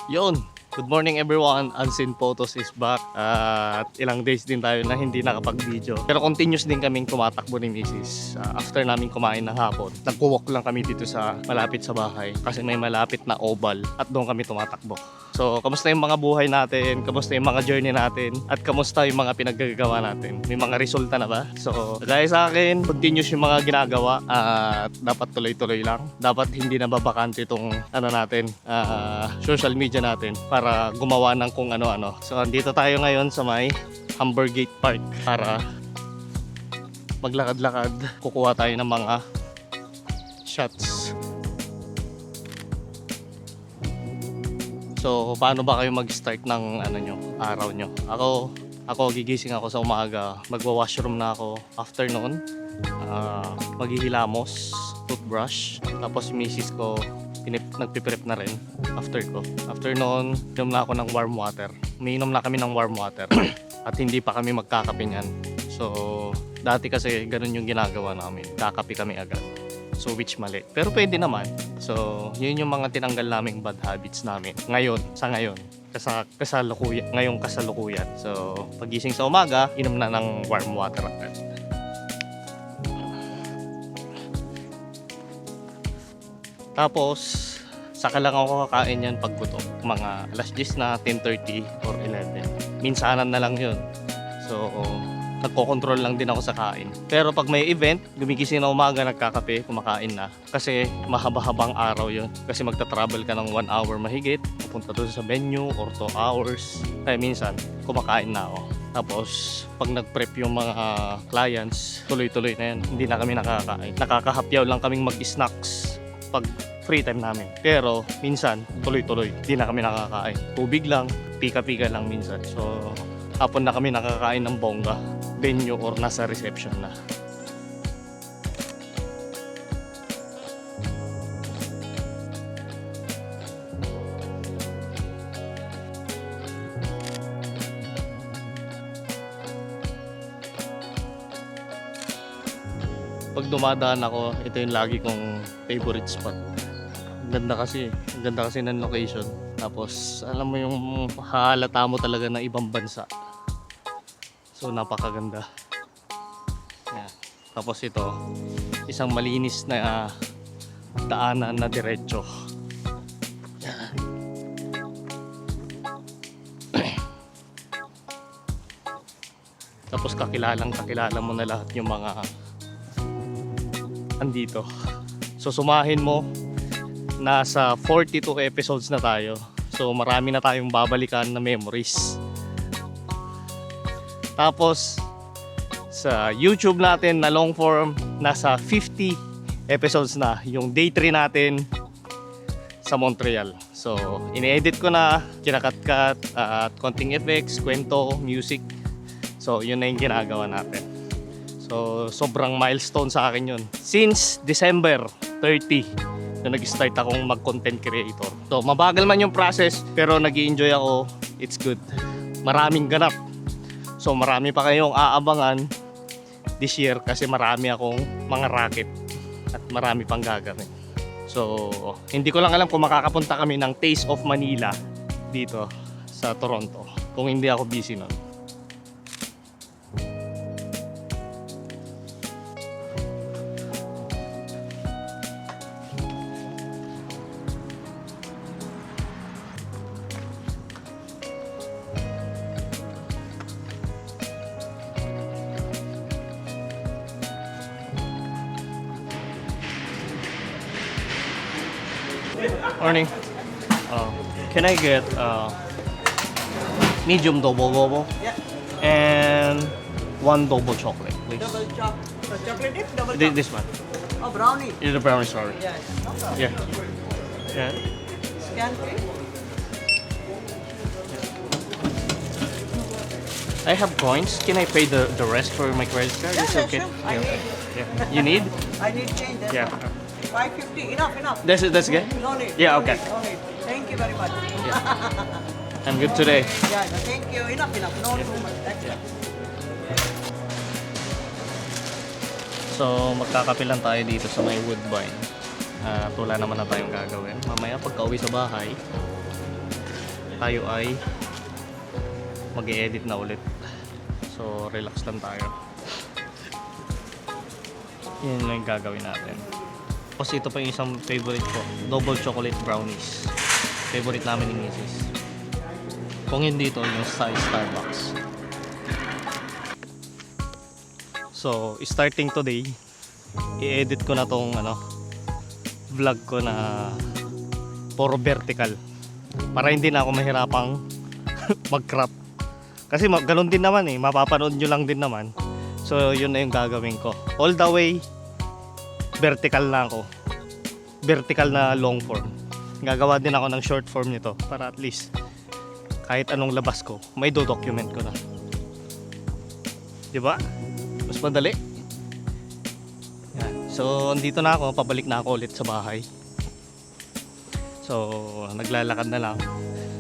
Yun, good morning everyone. Unseen Photos is back. At ilang days din tayo na hindi nakapag-video. Pero continuous din kaming tumatakbo ni Mrs. After namin kumain ng hapon, nagko-walk lang kami dito sa malapit sa bahay kasi may malapit na oval at doon kami tumatakbo. So, kamusta yung mga buhay natin? Kamusta yung mga journey natin? At kamusta yung mga pinaggagawa natin? May mga resulta na ba? So, dahil sa akin, continuous yung mga ginagawa at dapat tuloy-tuloy lang. Dapat hindi na babakante itong social media natin para gumawa ng kung ano-ano. So, andito tayo ngayon sa may Humbergate Park para maglakad-lakad. Kukuha tayo ng mga shots. So, paano ba kayo mag-start ng araw nyo? Ako gigising ako sa umaga, magwa-washroom na ako. After noon, maghihilamos, toothbrush. Tapos yung misis ko, nagpiprep na rin after ko. After noon, inom na ako ng warm water. Umiinom na kami ng warm water. At hindi pa kami magkakape niyan. So, dati kasi ganun yung ginagawa namin. Kakape kami agad. So which mali. Pero pwede naman. So yun yung mga tinanggal naming bad habits namin. Ngayon, ngayong kasalukuyan. So pagising sa umaga, inom na ng warm water agad. Tapos, saka lang ako kakain yan pag gutom. Mga alas 10 na, 10:30 or 11. Minsanan na lang yun. So, nagko-control lang din ako sa kain. Pero pag may event, gumigising na umaga, nagkakape, kumakain na. Kasi mahaba-habang araw yun. Kasi magta-travel ka ng 1 hour mahigit, pupunta doon sa venue or 2 hours. Kaya minsan, kumakain na ako. Tapos, pag nag-prep yung mga clients, tuloy-tuloy na yan. Hindi na kami nakakain. Nakakahapyaw lang kaming mag-snacks pag free time namin. Pero, minsan, tuloy-tuloy. Hindi na kami nakakain. Tubig lang, pika-pika lang minsan. So, hapon na kami nakakain ng bongga, venue or nasa reception na. Pag dumadaan ako, ito yung lagi kong favorite spot. Ang ganda kasi ng location. Tapos alam mo yung halata mo talaga ng ibang bansa. So napakaganda. Yan. Tapos ito, isang malinis na daanan na diretso. Yan. Tapos kakilala mo na lahat yung mga andito. So sumahin mo, nasa 42 episodes na tayo. So marami na tayong babalikan na memories. Tapos sa YouTube natin na long form, nasa 50 episodes na yung day 3 natin sa Montreal. So ini-edit ko na, kinakat-cut at konting effects, kwento, music. So yun na yung ginagawa natin. So sobrang milestone sa akin yun. Since December 30 na nag-start akong mag-content creator. So mabagal man yung process pero nag-i-enjoy ako. It's good. Maraming ganap. So marami pa kayong aabangan this year kasi marami akong mga racket at marami pang gagawin. So hindi ko lang alam kung makakapunta kami ng Taste of Manila dito sa Toronto kung hindi ako busy nun. Morning. Can I get medium double bubble? Yeah. And one double chocolate, please. Double chocolate dip, double chocolate. This one. Oh, brownie. The brownie, sorry. Yeah, no problem. Yeah. Yeah. Scan please. I have coins. Can I pay the rest for my credit card? Yeah, It's yeah, okay. sure. I Yeah, need. okay. Yeah. You need? I need change. That's Yeah. all. 550. Enough. That's good. No need. Yeah, no okay. Need, no need. Thank you very much. I'm good today. Yeah, thank you. Enough. No too much. That's it. So magkakape lang tayo dito sa may Woodbine. Wala naman na tayong gagawin. Mamaya pagka uwi sa bahay, tayo ay mag-i-edit na ulit. So relax lang tayo. Yan lang yung gagawin natin. Tapos ito pa yung isang favorite ko, double chocolate brownies. Favorite namin ni Mrs. Kung hindi ito, yung sa Starbucks. So starting today, i-edit ko na tong vlog ko na puro vertical. Para hindi na ako mahirapang mag-crop. Kasi ganun din naman mapapanood nyo lang din naman. So yun na yung gagawin ko. All the way vertical na ako. Vertical na long form. Gagawa din ako ng short form nito para at least kahit anong labas ko, may do-document ko na. Diba? Mas madali. Yan. So andito na ako, pabalik na ako ulit sa bahay. So naglalakad na lang.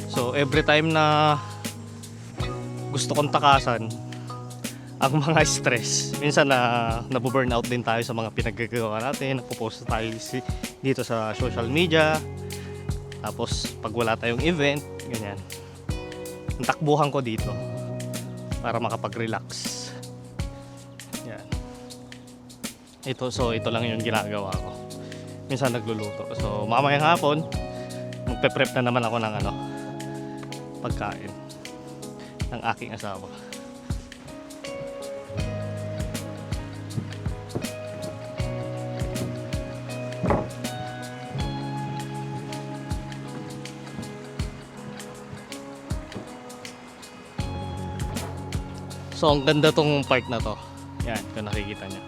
So every time na gusto kong takasan ang mga stress, minsan nabu-burnout din tayo sa mga pinaggagawa natin, nagpo-post tayo dito sa social media, tapos pag wala tayong event, ganyan, ang takbuhan ko dito para makapag-relax. Yan. So ito lang yung ginagawa ko. Minsan nagluluto. So mamayang hapon magpe-prep na naman ako ng pagkain ng aking asawa. So ang ganda tong park na to. Yan, kung nakikita nyo.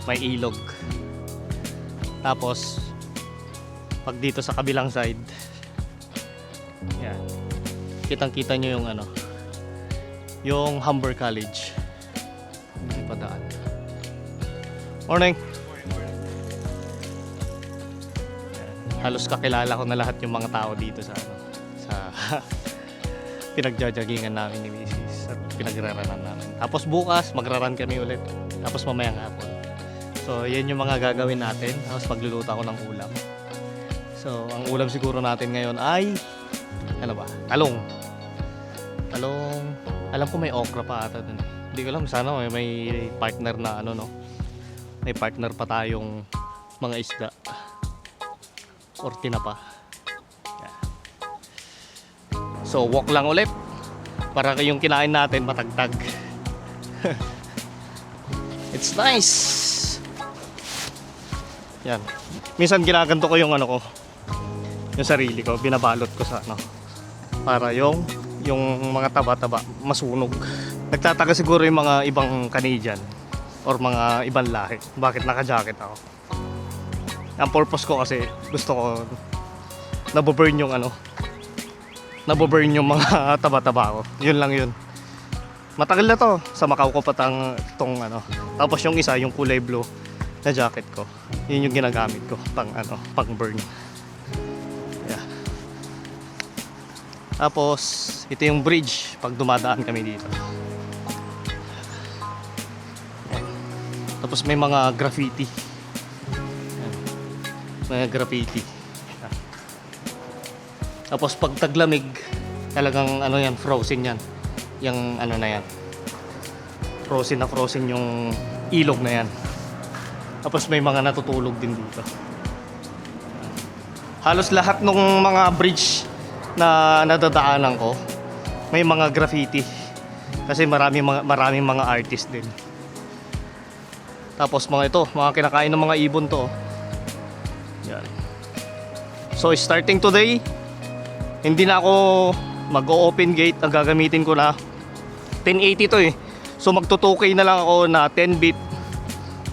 May ilog. Tapos pag dito sa kabilang side, yan, kitang-kita nyo yung yung Humber College. May padaan. Morning. Yan. Halos kakilala ko na lahat yung mga tao dito sa pinagjajagingan namin ni Mrs. at pinagraranan namin. Tapos bukas magraran kami ulit. Tapos mamayang hapon. So yan yung mga gagawin natin. Tapos magluluto ako ng ulam. So ang ulam siguro natin ngayon ay talong. Alam ko may okra pa ata dun. Hindi ko alam, sana may partner na may partner pa tayong mga isda or tinapa. Yeah. So walk lang ulit para yung kinain natin matagtag. It's nice. Yan. Minsan ginaganto ko yung yung sarili ko, binabalot ko sa para yung mga taba-taba masunog. Nagtataka siguro yung mga ibang Canadian or mga ibang lahi bakit naka-jacket ako. Ang purpose ko kasi gusto ko naboburn yung mga taba-taba ko. Yun lang yun. Matagal na to. Sa Macau ko itong Tapos yung isa, yung kulay blue na jacket ko. Yun yung ginagamit ko pang burn. Yeah. Tapos ito yung bridge pag dumadaan kami dito. Yan. Tapos may mga graffiti. Yan. Mga graffiti. Yan. Tapos pag taglamig, talagang yan, frozen yan. Yung na yan. Frozen yung ilog na yan. Tapos may mga natutulog din dito. Halos lahat ng mga bridge na nadadaanan ko may mga graffiti kasi maraming mga artist din. Tapos mga kinakain ng mga ibon to. Yan. So starting today, hindi na ako mag-open gate. Ang gagamitin ko na 1080 to so magto 2K na lang ako na 10 bit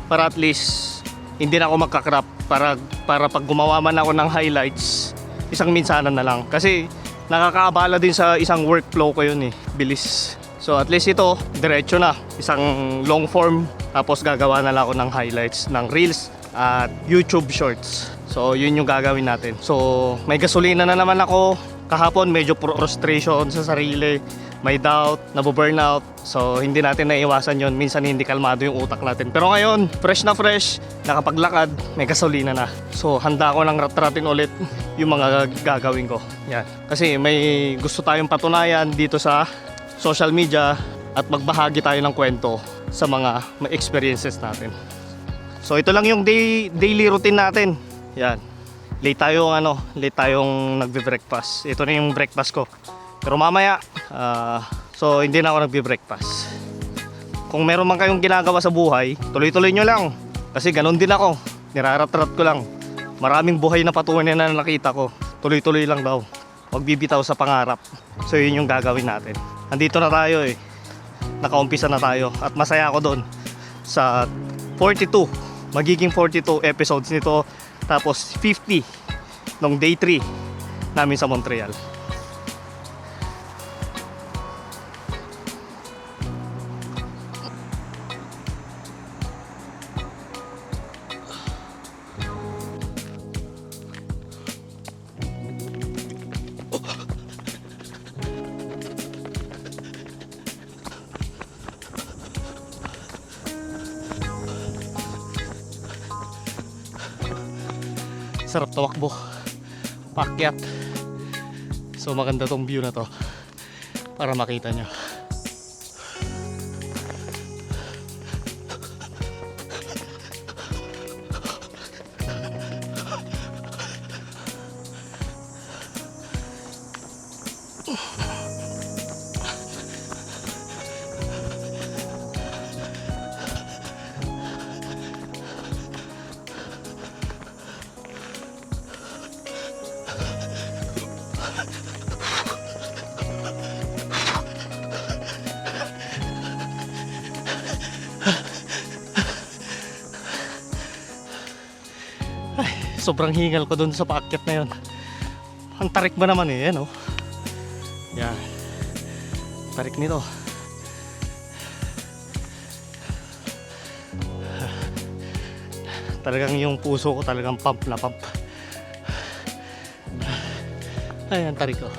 para at least hindi na ako magka-crop para pag gumawa man ako ng highlights, isang minsanan na lang kasi nakakaabala din sa isang workflow ko yun bilis. So at least ito diretso na, isang long form, tapos gagawa na lang ako ng highlights ng reels at YouTube shorts. So yun yung gagawin natin. So may gasolina na naman ako kahapon, medyo frustration sa sarili may doubt, nabuburnout. So hindi natin naiwasan yon. Minsan hindi kalmado yung utak natin. Pero ngayon, fresh na fresh, nakapaglakad, may gasolina na. So handa ko ng rat-ratin ulit yung mga gagawin ko. Yan. Kasi may gusto tayong patunayan dito sa social media at magbahagi tayo ng kwento sa mga experiences natin. So ito lang yung daily routine natin. Yan. Late tayong nagbe-breakfast. Ito na yung breakfast ko. Pero mamaya, so hindi na ako nagbe-breakfast. Kung meron man kayong ginagawa sa buhay, tuloy-tuloy nyo lang. Kasi ganun din ako. Nirarat-rat ko lang. Maraming buhay na patunay na nakita ko. Tuloy-tuloy lang daw. Huwag bibitaw sa pangarap. So yun yung gagawin natin. Andito na tayo eh. Nakaumpisa na tayo. At masaya ako doon. Sa 42. Magiging 42 episodes nito. Tapos 50 nung day 3 namin sa Montreal. Sarap tumakbo, paakyat. So maganda tong view na to para makita nyo. Sobrang hingal ko dun sa paakyat na yun. Ang tarik ba naman eh, yan oh. Yan. Tarik nito. Talagang yung puso ko talagang pump na pump. Ayan, tarik ko.